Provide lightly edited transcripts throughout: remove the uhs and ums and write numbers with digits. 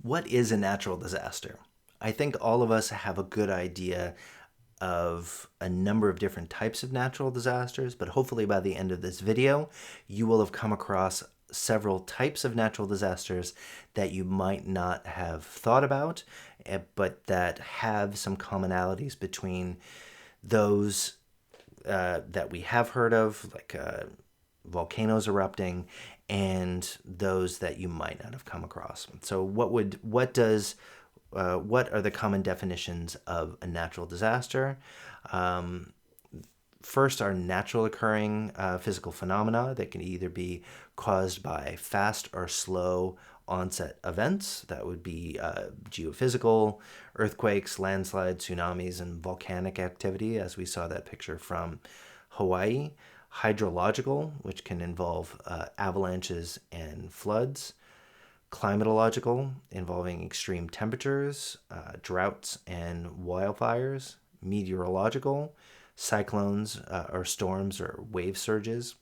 What is a natural disaster? I think all of us have a good idea of a number of different types of natural disasters, but hopefully by the end of this video, you will have come across several types of natural disasters that you might not have thought about, but that have some commonalities between those that we have heard of, like volcanoes erupting, and those that you might not have come across. So what are the common definitions of a natural disaster? First are natural occurring physical phenomena that can either be caused by fast or slow onset events. That would be geophysical, earthquakes, landslides, tsunamis, and volcanic activity, as we saw that picture from Hawaii. Hydrological, which can involve avalanches and floods. Climatological, involving extreme temperatures, droughts, and wildfires. Meteorological, cyclones or storms or wave surges.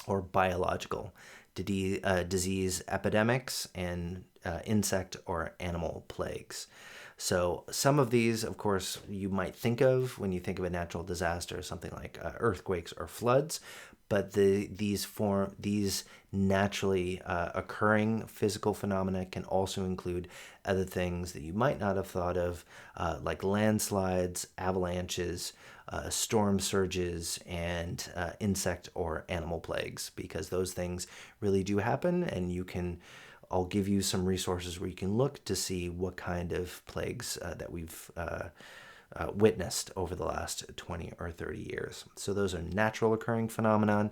Or biological, disease epidemics and insect or animal plagues. So some of these, of course, you might think of when you think of a natural disaster, something like earthquakes or floods, but these naturally occurring physical phenomena can also include other things that you might not have thought of, like landslides, avalanches, storm surges, and insect or animal plagues, because those things really do happen, and I'll give you some resources where you can look to see what kind of plagues that we've witnessed over the last 20 or 30 years. So those are natural occurring phenomenon.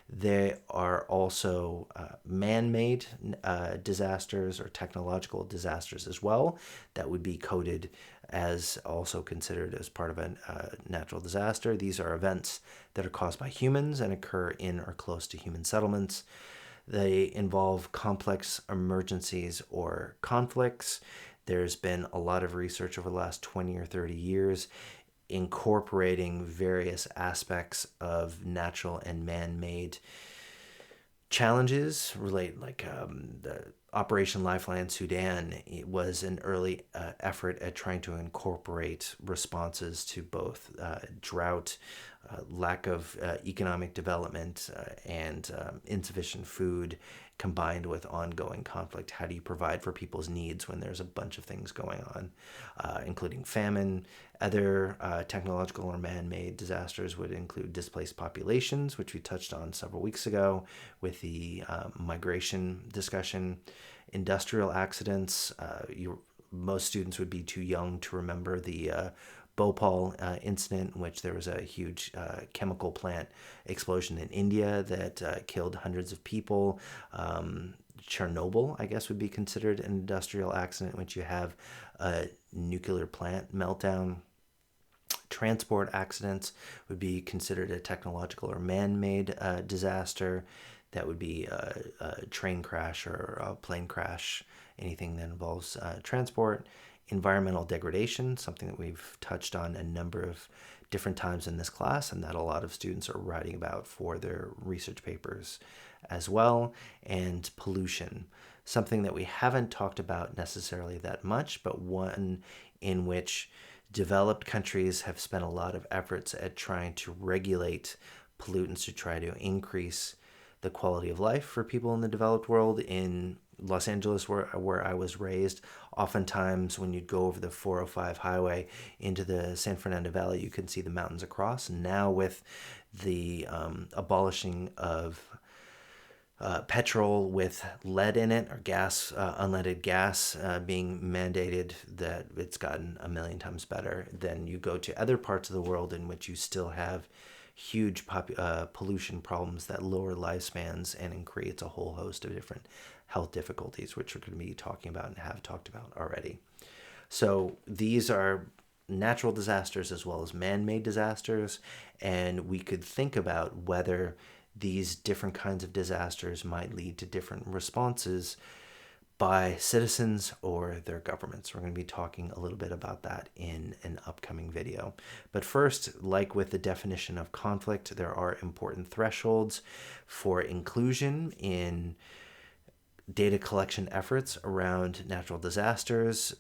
There are also man-made disasters or technological disasters as well that would be coded as also considered as part of a natural disaster. These are events that are caused by humans and occur in or close to human settlements. They involve complex emergencies or conflicts. There's been a lot of research over the last 20 or 30 years incorporating various aspects of natural and man-made challenges like the Operation Lifeline Sudan. It was an early effort at trying to incorporate responses to both drought, lack of economic development, and insufficient food combined with ongoing conflict. How do you provide for people's needs when there's a bunch of things going on, including famine? Other technological or man-made disasters would include displaced populations, which we touched on several weeks ago with the migration discussion. Industrial accidents. Most students would be too young to remember the Bhopal incident, in which there was a huge chemical plant explosion in India that killed hundreds of people. Chernobyl, I guess, would be considered an industrial accident in which you have a nuclear plant meltdown. Transport accidents would be considered a technological or man-made disaster. That would be a train crash or a plane crash, anything that involves transport. Environmental degradation, something that we've touched on a number of different times in this class and that a lot of students are writing about for their research papers as well. And pollution, something that we haven't talked about necessarily that much, but one in which developed countries have spent a lot of efforts at trying to regulate pollutants to try to increase the quality of life for people in the developed world. In Los Angeles, where I was raised, oftentimes when you'd go over the 405 highway into the San Fernando Valley, you could see the mountains across. And now with the abolishing of petrol with lead in it, or gas, unleaded gas being mandated, that it's gotten a million times better. Then you go to other parts of the world in which you still have huge pollution problems that lower lifespans and creates a whole host of different health difficulties, which we're going to be talking about and have talked about already. So these are natural disasters as well as man-made disasters, and we could think about whether these different kinds of disasters might lead to different responses by citizens or their governments. We're going to be talking a little bit about that in an upcoming video. But first, like with the definition of conflict, there are important thresholds for inclusion in data collection efforts around natural disasters,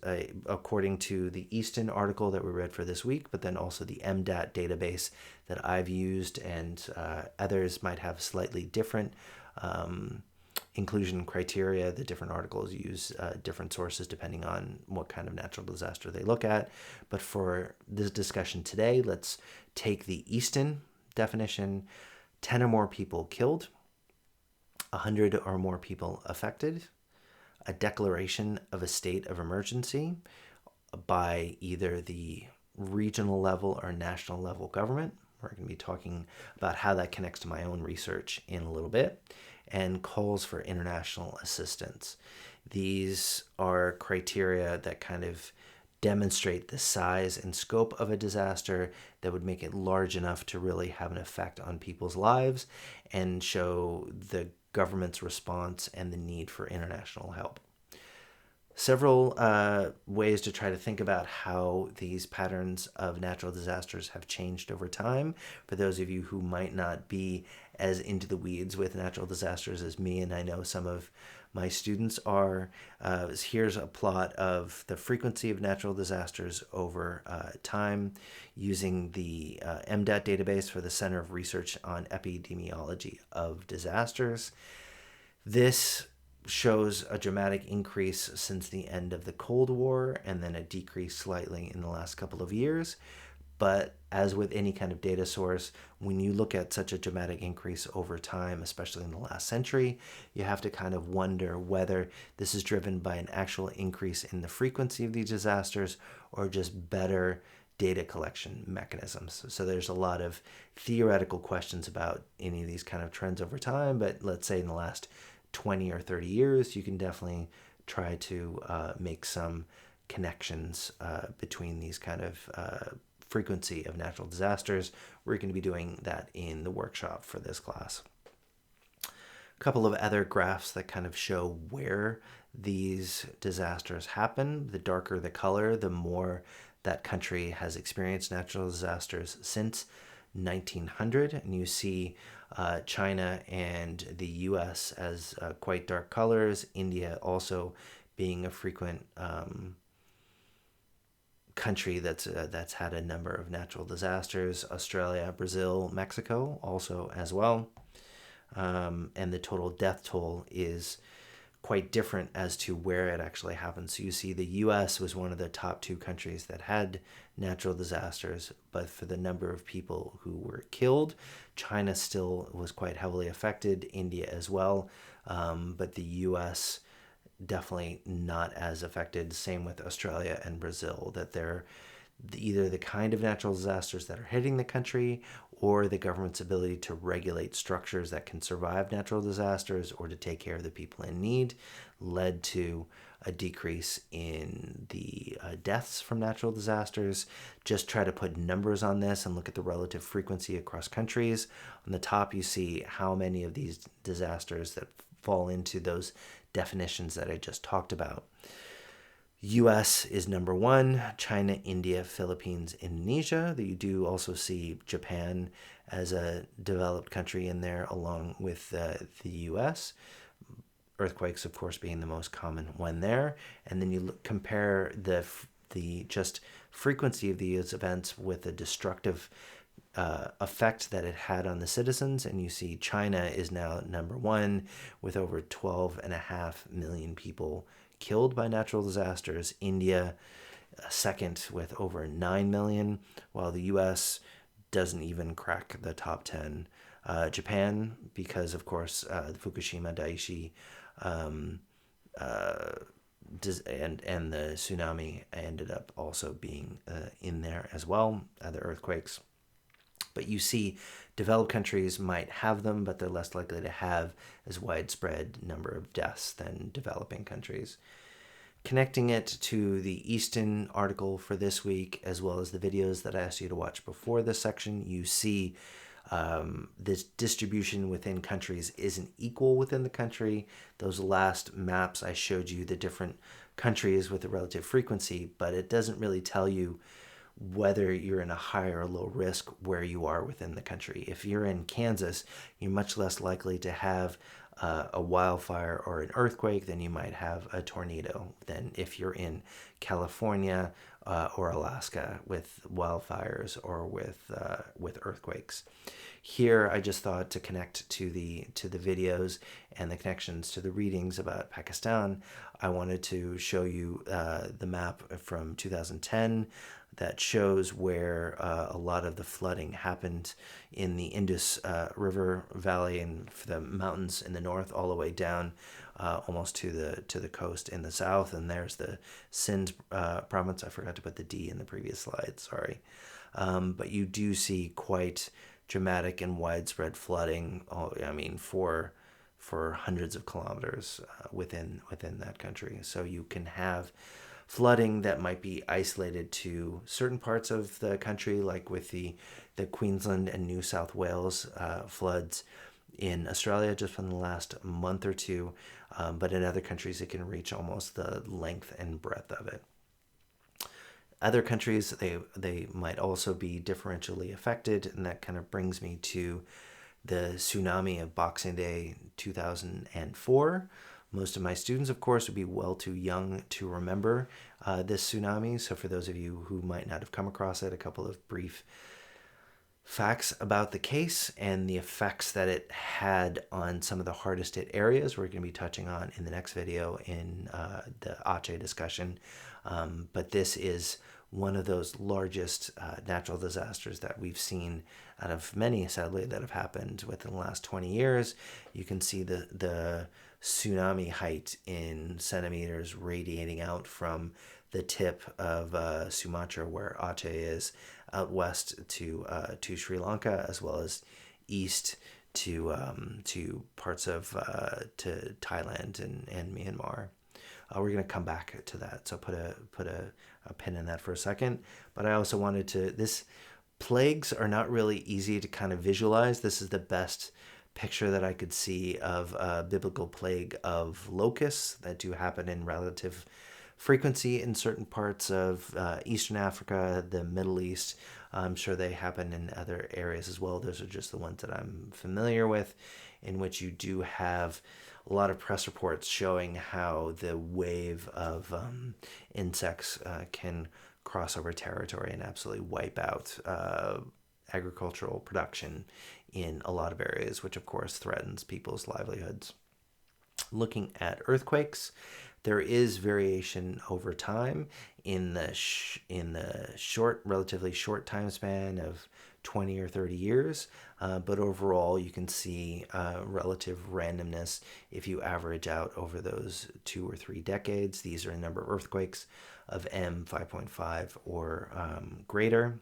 according to the Eastin article that we read for this week, but then also the MDAT database that I've used, and others might have slightly different inclusion criteria. The different articles use different sources depending on what kind of natural disaster they look at. But for this discussion today, let's take the Eastin definition: 10 or more people killed, 100 or more people affected, a declaration of a state of emergency by either the regional level or national level government. We're going to be talking about how that connects to my own research in a little bit, and calls for international assistance. These are criteria that kind of demonstrate the size and scope of a disaster that would make it large enough to really have an effect on people's lives and show the government's response and the need for international help. Several ways to try to think about how these patterns of natural disasters have changed over time. For those of you who might not be as into the weeds with natural disasters as me, and I know some of my students are, here's a plot of the frequency of natural disasters over time using the MDAT database for the Center of Research on Epidemiology of Disasters. This shows a dramatic increase since the end of the Cold War, and then a decrease slightly in the last couple of years. But as with any kind of data source, when you look at such a dramatic increase over time, especially in the last century, you have to kind of wonder whether this is driven by an actual increase in the frequency of these disasters or just better data collection mechanisms. So there's a lot of theoretical questions about any of these kind of trends over time, but let's say in the last 20 or 30 years, you can definitely try to make some connections between these kind of frequency of natural disasters. We're going to be doing that in the workshop for this class. A couple of other graphs that kind of show where these disasters happen. The darker the color, the more that country has experienced natural disasters since 1900, and you see China and the US as quite dark colors, India also being a frequent country that's had a number of natural disasters, Australia, Brazil, Mexico also as well. And the total death toll is quite different as to where it actually happens. So you see the US was one of the top 2 countries that had natural disasters, but for the number of people who were killed, China still was quite heavily affected, India as well, but the US definitely not as affected. Same with Australia and Brazil, that they're either the kind of natural disasters that are hitting the country or the government's ability to regulate structures that can survive natural disasters or to take care of the people in need led to a decrease in the deaths from natural disasters. Just try to put numbers on this and look at the relative frequency across countries. On the top, you see how many of these disasters that fall into those definitions that I just talked about. US is number 1, China, India, Philippines, Indonesia. You do also see Japan as a developed country in there along with the US. Earthquakes, of course, being the most common one there. And then you compare the just frequency of these events with the destructive effect that it had on the citizens, and you see China is now number 1 with over 12.5 million people killed by natural disasters. India second with over 9 million, while the US doesn't even crack the top 10. Japan, because of course the Fukushima Daiichi and the tsunami ended up also being in there as well, the earthquakes. But you see developed countries might have them, but they're less likely to have as widespread number of deaths than developing countries. Connecting it to the Eastin article for this week, as well as the videos that I asked you to watch before this section, you see this distribution within countries isn't equal within the country. Those last maps I showed you the different countries with the relative frequency, but it doesn't really tell you whether you're in a high or low risk where you are within the country. If you're in Kansas, you're much less likely to have a wildfire or an earthquake than you might have a tornado than if you're in California or Alaska with wildfires or with earthquakes. Here, I just thought to connect to the videos and the connections to the readings about Pakistan, I wanted to show you the map from 2010 that shows where a lot of the flooding happened in the Indus River Valley and the mountains in the north, all the way down almost to the coast in the south. And there's the Sindh province. I forgot to put the D in the previous slide. Sorry, but you do see quite dramatic and widespread flooding. I mean, for hundreds of kilometers within that country. So you can have flooding that might be isolated to certain parts of the country, like with the Queensland and New South Wales floods in Australia just from the last month or two. But in other countries, it can reach almost the length and breadth of it. Other countries, they might also be differentially affected, and that kind of brings me to the Tsunami of Boxing Day 2004. Most of my students, of course, would be well too young to remember this tsunami. So for those of you who might not have come across it, a couple of brief facts about the case and the effects that it had on some of the hardest hit areas we're going to be touching on in the next video in the Aceh discussion. But this is one of those largest natural disasters that we've seen out of many, sadly, that have happened within the last 20 years. You can see the tsunami height in centimeters radiating out from the tip of Sumatra, where Aceh is, out west to Sri Lanka, as well as east to parts of to Thailand and Myanmar. We're going to come back to that, so put a pin in that for a second. But I also wanted to, plagues are not really easy to kind of visualize. This is the best picture that I could see of a biblical plague of locusts that do happen in relative frequency in certain parts of Eastern Africa, the Middle East. I'm sure they happen in other areas as well. Those are just the ones that I'm familiar with, in which you do have a lot of press reports showing how the wave of insects can cross over territory and absolutely wipe out agricultural production in a lot of areas, which of course threatens people's livelihoods. Looking at earthquakes, there is variation over time in the relatively short time span of 20 or 30 years, but overall you can see relative randomness if you average out over those 2 or 3 decades. These are a number of earthquakes of M 5.5 or greater,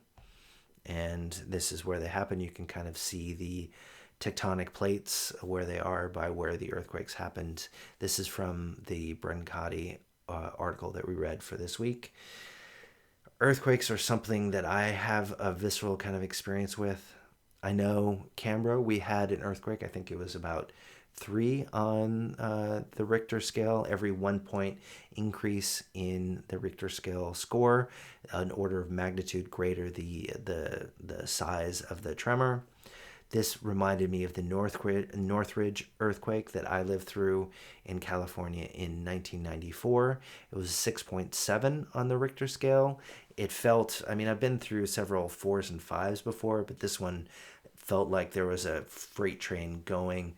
and this is where they happen. You can kind of see the tectonic plates where they are by where the earthquakes happened. This is from the Brancati article that we read for this week. Earthquakes are something that I have a visceral kind of experience with. I know Canberra, we had an earthquake. I think it was about 3 on the Richter scale. Every 1 point increase in the Richter scale score, an order of magnitude greater the size of the tremor. This reminded me of the Northridge earthquake that I lived through in California in 1994. It was 6.7 on the Richter scale. It felt, I mean, I've been through several 4s and 5s before, but this one felt like there was a freight train going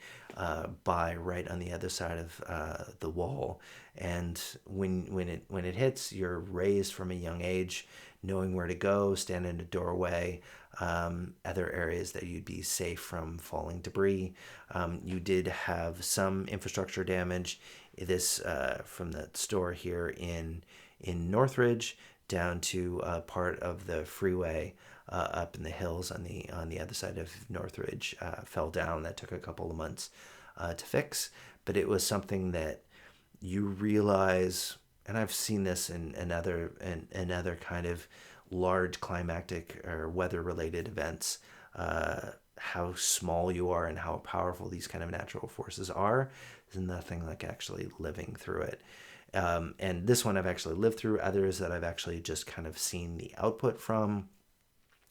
by right on the other side of the wall. And when it hits, you're raised from a young age, knowing where to go, stand in a doorway, other areas that you'd be safe from falling debris. You did have some infrastructure damage. This from the store here in Northridge down to part of the freeway up in the hills on the other side of Northridge fell down. That took a couple of months to fix, but it was something that you realize, and I've seen this in other kind of large climactic or weather-related events, how small you are and how powerful these kind of natural forces are. There's nothing like actually living through it. And this one I've actually lived through. Others that I've actually just kind of seen the output from.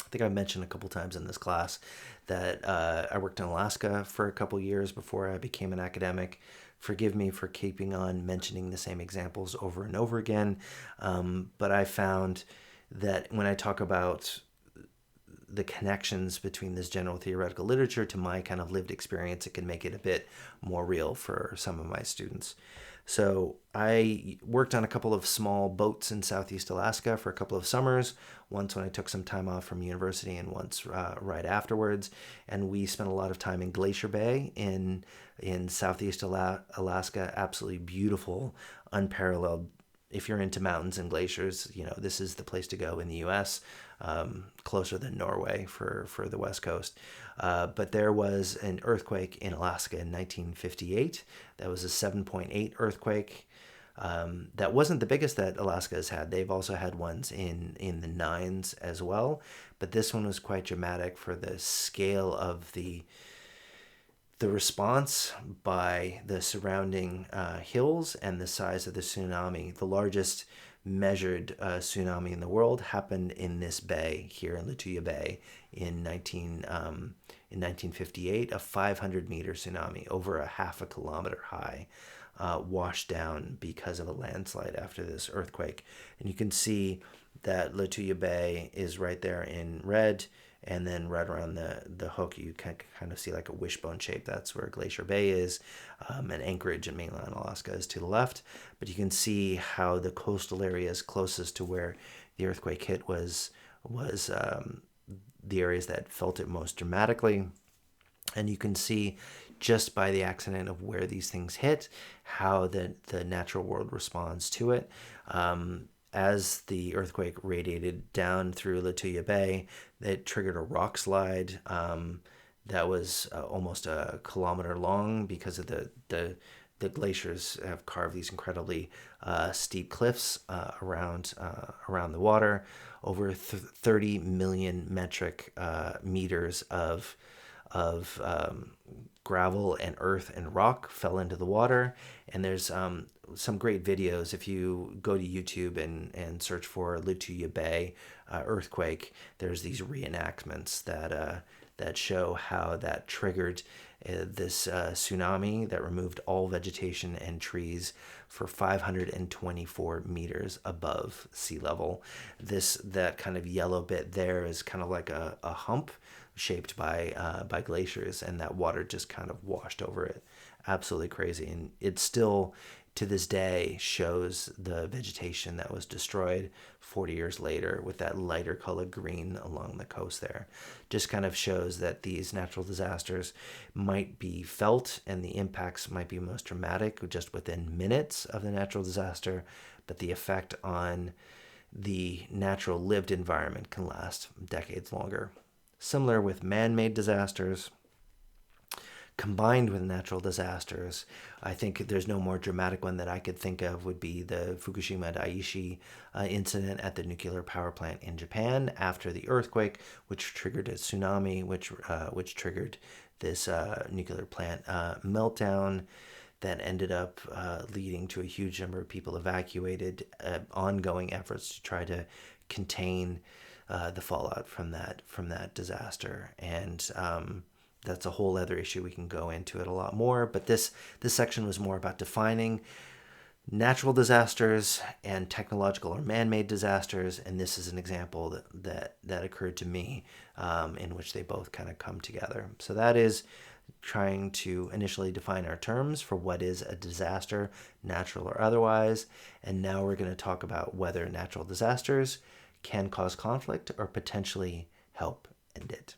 I think I mentioned a couple times in this class that I worked in Alaska for a couple years before I became an academic. Forgive me for keeping on mentioning the same examples over and over again, but I found that when I talk about the connections between this general theoretical literature to my kind of lived experience, it can make it a bit more real for some of my students. So I worked on a couple of small boats in Southeast Alaska for a couple of summers, once when I took some time off from university and once right afterwards. And we spent a lot of time in Glacier Bay in Southeast Alaska. Absolutely beautiful, unparalleled. If you're into mountains and glaciers, this is the place to go in the U.S., closer than Norway for the West Coast. But there was an earthquake in Alaska in 1958. That was a 7.8 earthquake. That wasn't the biggest that Alaska has had. They've also had ones in the nines as well. But this one was quite dramatic for the scale of the response by the surrounding hills and the size of the tsunami. The largest measured tsunami in the world happened in this bay here in Lituya Bay in 1958. A 500-meter tsunami over a half a kilometer high washed down because of a landslide after this earthquake. And you can see that Lituya Bay is right there in red. And then right around the hook, you can kind of see like a wishbone shape. That's where Glacier Bay is, and Anchorage in mainland Alaska is to the left. But you can see how the coastal areas closest to where the earthquake hit was the areas that felt it most dramatically. And you can see just by the accident of where these things hit, how the natural world responds to it. As the earthquake radiated down through Lituya Bay, it triggered a rock slide that was almost a kilometer long because of the glaciers have carved these incredibly steep cliffs around the water. Over 30 million metric meters of gravel and earth and rock fell into the water. And there's some great videos. If you go to YouTube and search for Lituya Bay earthquake, there's these reenactments that show how that triggered this tsunami that removed all vegetation and trees for 524 meters above sea level. That kind of yellow bit there is kind of like a hump shaped by glaciers, and that water just kind of washed over it. Absolutely crazy. And it still to this day shows the vegetation that was destroyed 40 years later with that lighter colored green along the coast there. Just kind of shows that these natural disasters might be felt and the impacts might be most dramatic just within minutes of the natural disaster, but the effect on the natural lived environment can last decades longer. Similar with man-made disasters, combined with natural disasters, I think there's no more dramatic one that I could think of would be the Fukushima Daiichi incident at the nuclear power plant in Japan after the earthquake, which triggered a tsunami, which triggered this nuclear plant meltdown that ended up leading to a huge number of people evacuated, ongoing efforts to try to contain the fallout from that disaster. And that's a whole other issue. We can go into it a lot more, but this section was more about defining natural disasters and technological or man-made disasters, and this is an example that occurred to me in which they both kind of come together. So that is trying to initially define our terms for what is a disaster, natural or otherwise, and now we're going to talk about whether natural disasters can cause conflict or potentially help end it.